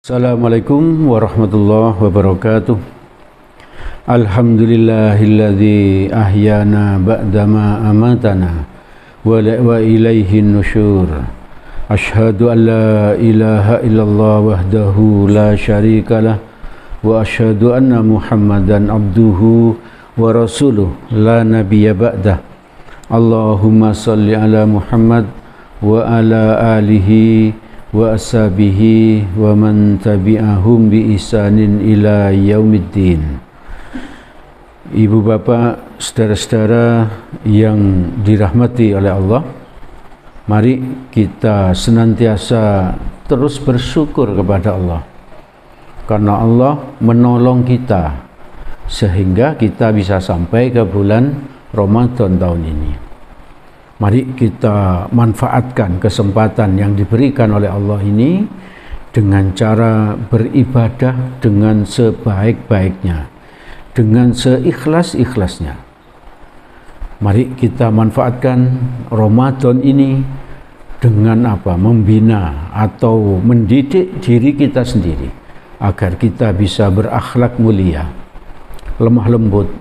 Assalamualaikum warahmatullahi wabarakatuh. Alhamdulillahilladzi ahyana ba'dama amatana wa ilaihin nusyur. Asyhadu an la ilaha illallah wahdahu la syarikalah wa asyhadu anna Muhammadan abduhu wa rasuluh la nabiyya ba'dah. Allahumma salli ala Muhammad wa ala alihi wa ashabihi wa man tabi'ahum bi ihsanin ila yaumiddin. Ibu bapak, saudara-saudara yang dirahmati oleh Allah, mari kita senantiasa terus bersyukur kepada Allah, karena Allah menolong kita sehingga kita bisa sampai ke bulan Ramadan tahun ini. Mari kita manfaatkan kesempatan yang diberikan oleh Allah ini dengan cara beribadah dengan sebaik-baiknya, dengan seikhlas-ikhlasnya. Mari kita manfaatkan Ramadan ini dengan apa? Membina atau mendidik diri kita sendiri agar kita bisa berakhlak mulia, lemah lembut,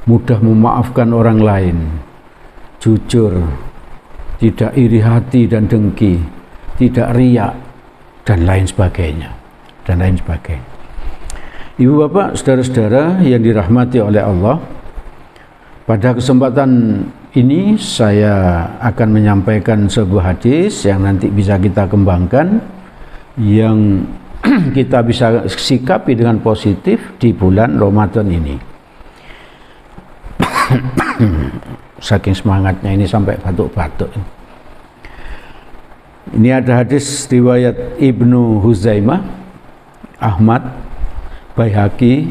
mudah memaafkan orang lain, jujur, tidak iri hati dan dengki, tidak riak, dan lain sebagainya. Ibu bapak, saudara-saudara yang dirahmati oleh Allah, pada kesempatan ini saya akan menyampaikan sebuah hadis yang nanti bisa kita kembangkan, yang kita bisa sikapi dengan positif di bulan Ramadan ini. Saking semangatnya ini sampai batuk-batuk. Ini ada hadis riwayat Ibnu Huzaimah, Ahmad, Baihaqi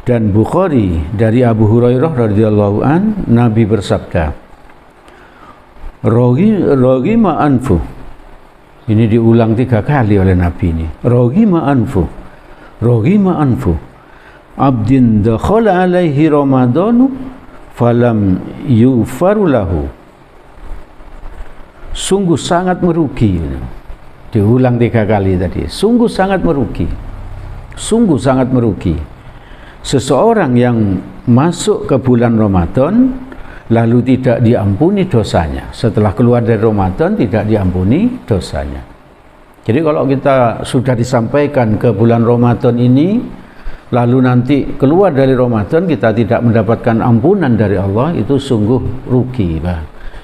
dan Bukhari dari Abu Hurairah radhiyallahu an, Nabi bersabda, Roghima anfu. Ini diulang 3 kali oleh Nabi ini. Roghima anfu. Abdin dakhala alaihi Ramadanu falam yughfaru lahu. Sungguh sangat merugi. Diulang 3 kali tadi. Sungguh sangat merugi. Seseorang yang masuk ke bulan Ramadan lalu tidak diampuni dosanya. Setelah keluar dari Ramadan tidak diampuni dosanya. Jadi kalau kita sudah disampaikan ke bulan Ramadan ini, lalu nanti keluar dari Ramadan kita tidak mendapatkan ampunan dari Allah, itu sungguh rugi, Pak.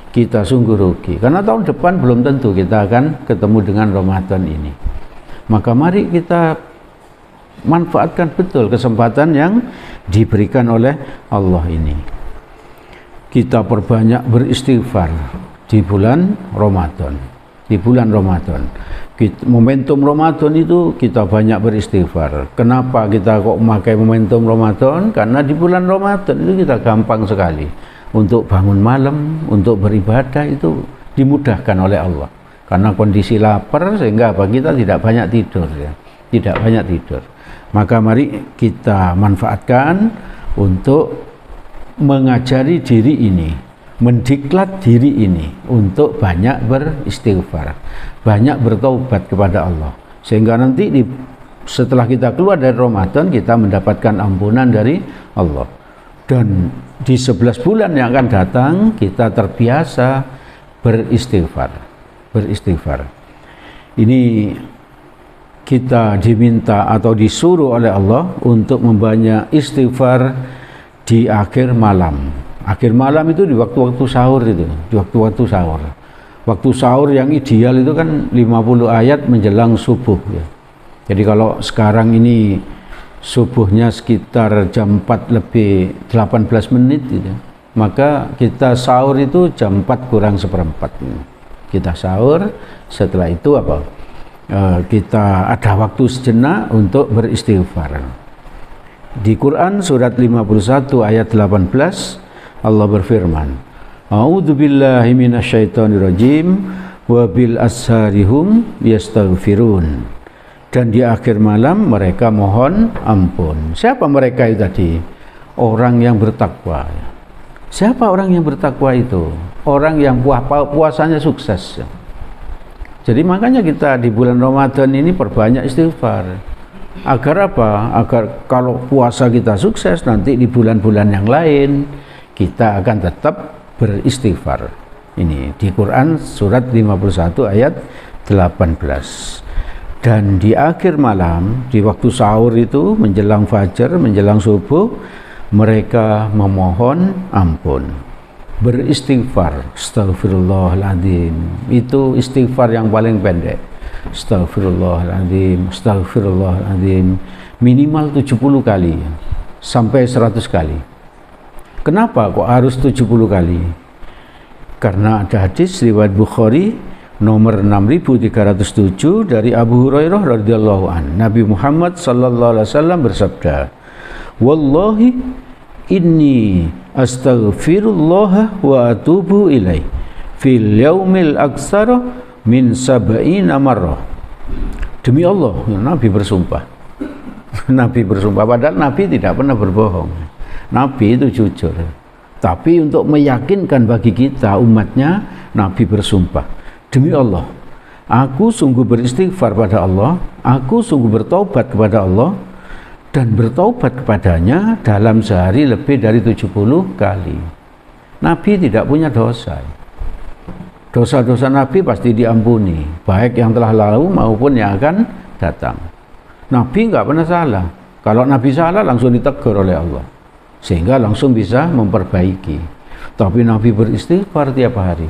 Kita sungguh rugi. Karena tahun depan belum tentu kita akan ketemu dengan Ramadan ini. Maka mari kita manfaatkan betul kesempatan yang diberikan oleh Allah ini. Kita perbanyak beristighfar di bulan Ramadan. Momentum Ramadan itu kita banyak beristighfar. Kenapa kita kok memakai momentum Ramadan? Karena di bulan Ramadan itu kita gampang sekali untuk bangun malam, untuk beribadah, itu dimudahkan oleh Allah. Karena kondisi lapar sehingga kita tidak banyak tidur, ya. Tidak banyak tidur. Maka mari kita manfaatkan untuk mengajari diri ini, mendiklat diri ini untuk banyak beristighfar, banyak bertaubat kepada Allah, sehingga nanti setelah kita keluar dari Ramadan kita mendapatkan ampunan dari Allah. Dan di 11 bulan yang akan datang kita terbiasa beristighfar. Ini kita diminta atau disuruh oleh Allah untuk membanyak istighfar di akhir malam. Akhir malam itu di waktu-waktu sahur itu, Waktu sahur yang ideal itu kan 50 ayat menjelang subuh, ya. Jadi kalau sekarang ini subuhnya sekitar jam 4 lebih 18 menit gitu, maka kita sahur itu jam 4 kurang seperempat. Kita sahur, setelah itu kita ada waktu sejenak untuk beristighfar. Di Quran surat 51 ayat 18 Allah berfirman, A'udzu billahi minasyaitonir rajim wa bil asharihum yastaghfirun. Dan di akhir malam mereka mohon ampun. Siapa mereka itu tadi? Orang yang bertakwa. Siapa orang yang bertakwa itu? Orang yang puasanya sukses. Jadi makanya kita di bulan Ramadan ini perbanyak istighfar. Agar apa? Agar kalau puasa kita sukses, nanti di bulan-bulan yang lain kita akan tetap beristighfar. Ini di Quran surat 51 ayat 18. Dan di akhir malam, di waktu sahur itu, menjelang fajar, menjelang subuh, mereka memohon ampun, beristighfar. Astaghfirullahaladzim. Itu istighfar yang paling pendek. Astaghfirullahaladzim, astaghfirullahaladzim, minimal 70 kali sampai 100 kali. Kenapa kok harus 70 kali? Karena ada hadis riwayat Bukhari nomor 6307 dari Abu Hurairah radhiyallahu an. Nabi Muhammad sallallahu alaihi wasallam bersabda, "Wallahi inni astaghfirullah wa atubu ilaih fil yaumil aksara min sab'ina marrah." Demi Allah, Nabi bersumpah. Nabi bersumpah, padahal Nabi tidak pernah berbohong. Nabi itu jujur. Tapi untuk meyakinkan bagi kita umatnya, Nabi bersumpah, demi Allah, aku sungguh beristighfar pada Allah, aku sungguh bertaubat kepada Allah, dan bertaubat kepadanya dalam sehari lebih dari 70 kali. Nabi tidak punya dosa. Dosa-dosa Nabi pasti diampuni, baik yang telah lalu maupun yang akan datang. Nabi nggak pernah salah. Kalau Nabi salah langsung ditegur oleh Allah, sehingga langsung bisa memperbaiki. Tapi Nabi beristighfar tiap hari,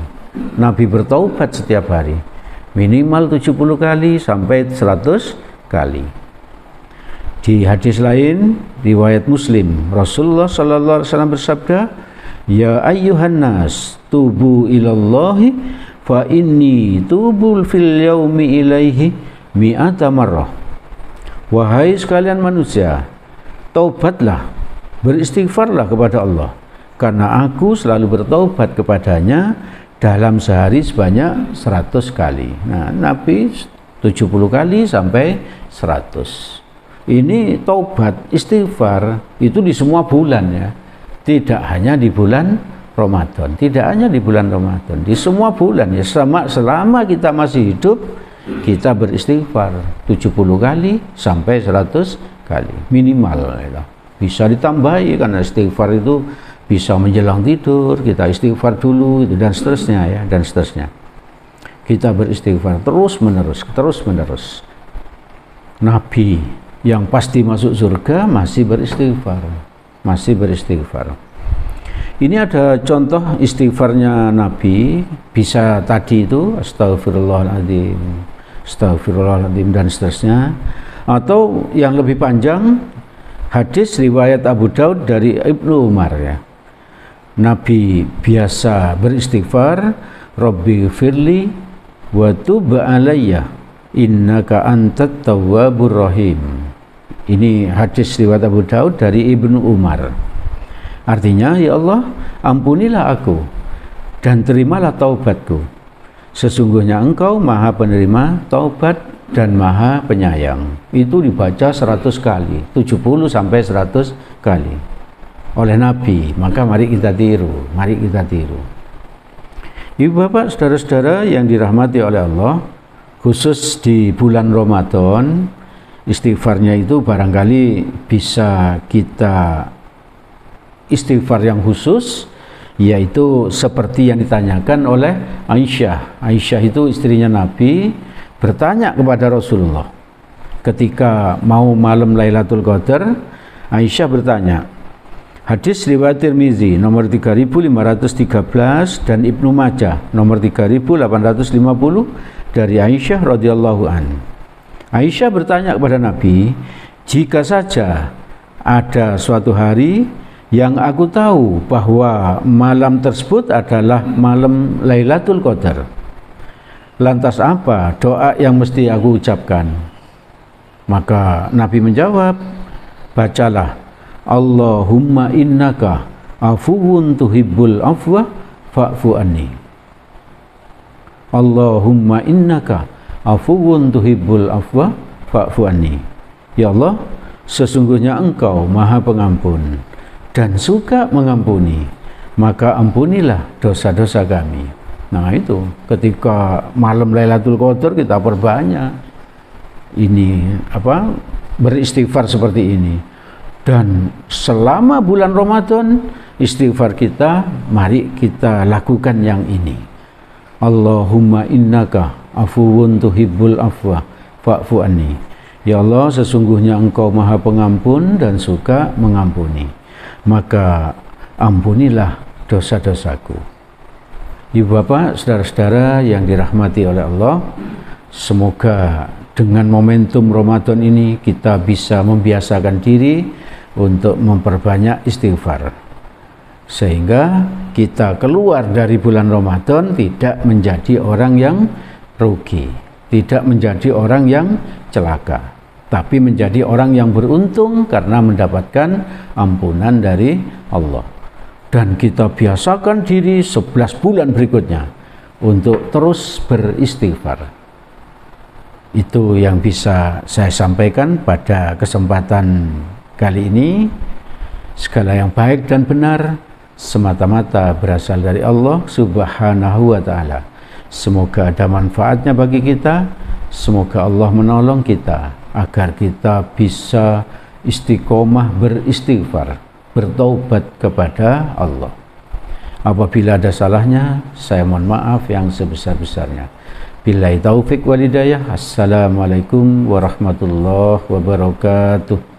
Nabi bertaubat setiap hari, minimal 70 kali sampai 100 kali. Di hadis lain riwayat Muslim, Rasulullah sallallahu alaihi wasallam bersabda, "Ya ayyuhan nas, tubu ilallahi fa inni tubul fil yaumi ilaihi mi'ata marrah." Wahai sekalian manusia, taubatlah, beristighfarlah kepada Allah, karena aku selalu bertaubat kepadanya dalam sehari sebanyak 100 kali. Nah, Nabi 70 kali sampai 100. Ini taubat, istighfar itu di semua bulan ya. Tidak hanya di bulan Ramadan, tidak hanya di bulan Ramadan, di semua bulan ya. Selama kita masih hidup, kita beristighfar 70 kali sampai 100 kali minimal ya. Bisa ditambahi karena istighfar itu bisa menjelang tidur, kita istighfar dulu itu, dan seterusnya ya, dan seterusnya. Kita beristighfar terus menerus. Nabi yang pasti masuk surga masih beristighfar. Ini ada contoh istighfarnya Nabi, bisa tadi itu astaghfirullahaladzim, astaghfirullahaladzim, dan seterusnya. Atau yang lebih panjang, hadis riwayat Abu Daud dari Ibnu Umar ya. Nabi biasa beristighfar, Rabbi firli wa tub alayya innaka antat tawwabur rahim. Ini hadis riwayat Abu Daud dari Ibnu Umar. Artinya, ya Allah, ampunilah aku dan terimalah taubatku. Sesungguhnya Engkau Maha Penerima taubat dan Maha Penyayang. Itu dibaca 100 kali, 70 sampai 100 kali oleh Nabi. Maka mari kita tiru. Ibu bapak, saudara-saudara yang dirahmati oleh Allah, khusus di bulan Ramadan, istighfarnya itu barangkali bisa kita istighfar yang khusus, yaitu seperti yang ditanyakan oleh Aisyah. Aisyah itu istrinya Nabi, bertanya kepada Rasulullah ketika mau malam Lailatul Qadar. Aisyah bertanya, hadis riwayat Tirmizi nomor 3513 dan Ibnu Majah nomor 3850 dari Aisyah radhiyallahu an. Aisyah bertanya kepada Nabi, jika saja ada suatu hari yang aku tahu bahwa malam tersebut adalah malam Lailatul Qadar, lantas apa doa yang mesti aku ucapkan? Maka Nabi menjawab, bacalah Allahumma innaka afuwun tuhibbul afwa fa'fu anni. Allahumma innaka afuwun tuhibbul afwa fa'fu anni. Ya Allah, sesungguhnya Engkau Maha Pengampun dan suka mengampuni, maka ampunilah dosa-dosa kami. Nah itu ketika malam Lailatul Qadar kita perbanyak ini apa beristighfar seperti ini. Dan selama bulan Ramadan istighfar kita mari kita lakukan yang ini. Allahumma innaka afuwun tuhibbul afwa fa'fu anni. Ya Allah, sesungguhnya Engkau Maha Pengampun dan suka mengampuni, maka ampunilah dosa-dosaku. Ibu bapak, saudara-saudara yang dirahmati oleh Allah, semoga dengan momentum Ramadan ini kita bisa membiasakan diri untuk memperbanyak istighfar, sehingga kita keluar dari bulan Ramadan tidak menjadi orang yang rugi, tidak menjadi orang yang celaka, tapi menjadi orang yang beruntung karena mendapatkan ampunan dari Allah. Dan kita biasakan diri 11 bulan berikutnya untuk terus beristighfar. Itu yang bisa saya sampaikan pada kesempatan kali ini. Segala yang baik dan benar semata-mata berasal dari Allah Subhanahu wa ta'ala. Semoga ada manfaatnya bagi kita. Semoga Allah menolong kita agar kita bisa istiqomah beristighfar, bertaubat kepada Allah. Apabila ada salahnya, saya mohon maaf yang sebesar-besarnya. Billahi taufik wal hidayah. Assalamualaikum warahmatullahi wabarakatuh.